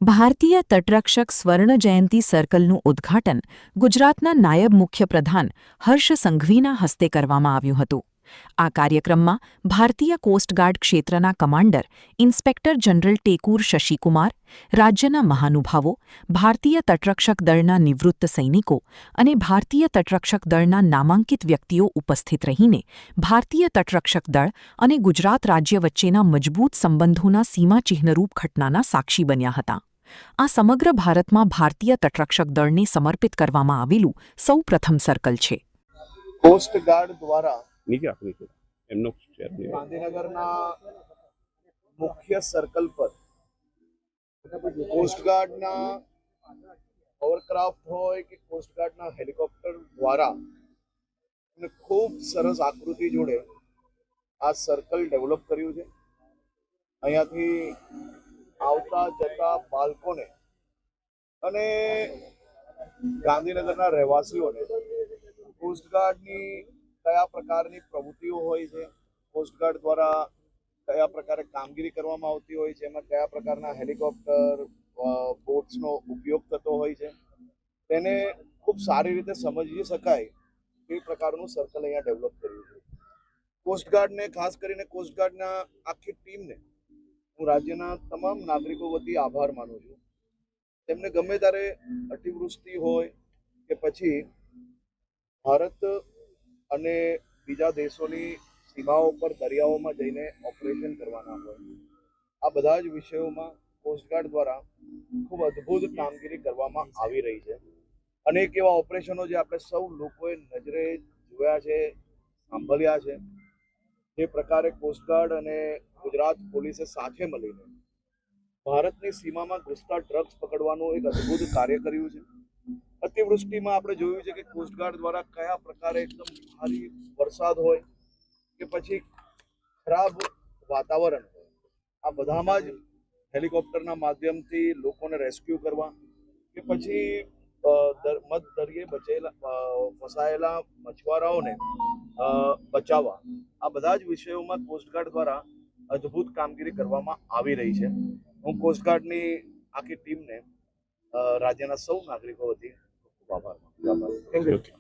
ભારતીય તટરક્ષક સ્વર્ણ જયંતી સર્કલનું ઉદ્ઘાટન ગુજરાતના નાયબ મુખ્યપ્રધાન હર્ષ સંઘવીના હસ્તે કરવામાં આવ્યું હતું. આ કાર્યક્રમમાં ભારતીય કોસ્ટગાર્ડ ક્ષેત્રના commander inspector general Tekur Shashikumar, રાજ્યના મહાનુભાવો, ભારતીય તટરક્ષક દળના નિવૃત્ત સૈનિકો અને ભારતીય તટરક્ષક દળના નામાંકિત વ્યક્તિઓ ઉપસ્થિત રહીને ભારતીય તટરક્ષક દળ અને ગુજરાત રાજ્ય વચ્ચેના મજબૂત સંબંધોના સીમાચિહ્નરૂપ ઘટનાના સાક્ષી બન્યા હતા. આ સમગ્ર ભારતમાં ભારતીય તટરક્ષક દળને સમર્પિત કરવામાં આવેલું સૌપ્રથમ સર્કલ છે. કોસ્ટગાર્ડ દ્વારા ગાંધીનગરના મુખ્ય સર્કલ પર કોસ્ટગાર્ડના હોવરક્રાફ્ટ હોય કે કોસ્ટગાર્ડના હેલિકોપ્ટર દ્વારા ખૂબ સરસ આકૃતિ જોડે આ સર્કલ ડેવલપ કર્યું છે. અહીંયાથી આવતા જતા બાળકોને અને ગાંધીનગરના રહેવાસીઓને કોસ્ટગાર્ડની કયા પ્રકારની પ્રવૃત્તિઓ હોય છે, કોસ્ટગાર્ડ દ્વારા કયા પ્રકારે કામગીરી કરવામાં આવતી હોય છે, એમાં કયા પ્રકારના હેલિકોપ્ટર બોટ્સનો ઉપયોગ થતો હોય છે, તેને ખૂબ સારી રીતે સમજી શકાય એ પ્રકારનું સર્કલ અહીંયા ડેવલપ કર્યું છે. કોસ્ટગાર્ડને ખાસ કરીને કોસ્ટગાર્ડના આખી ટીમને હું રાજ્યના તમામ નાગરિકો વતી આભાર માનું છું. તેમને ગમે ત્યારે અતિવૃષ્ટિ હોય કે પછી ભારત અને બીજા દેશોની સીમાઓ પર દરિયાઓમાં જઈને ઓપરેશન કરવાના હોય, આ બધા જ વિષયોમાં કોસ્ટગાર્ડ દ્વારા ખૂબ અદ્ભુત કામગીરી કરવામાં આવી રહી છે. અનેક એવા ઓપરેશનો જે આપણે સૌ લોકોએ નજરે જોયા છે, સાંભળ્યા છે. જે પ્રકારે કોસ્ટગાર્ડ અને ગુજરાત પોલીસે સાથે મળીને ભારતની સીમામાં ઘૂસતા ડ્રગ્સ પકડવાનું એક અદ્ભુત કાર્ય કર્યું છે. અતિવૃષ્ટિમાં આપણે જોયું છે કે કોસ્ટગાર્ડ દ્વારા કયા પ્રકારે એકદમ ભારે વરસાદ હોય કે પછી ખરાબ વાતાવરણ હોય, આ બધામાં જ હેલિકોપ્ટરના માધ્યમથી લોકોને રેસ્ક્યુ કરવા કે પછી મધ દરિયે ફસાયેલા મછુઆરાઓને બચાવવા, આ બધા જ વિષયોમાં કોસ્ટગાર્ડ દ્વારા અદ્ભુત કામગીરી કરવામાં આવી રહી છે. હું કોસ્ટગાર્ડની આખી ટીમને રાજ્યના સૌ નાગરિકો વતી ખૂબ આભાર માનું છું.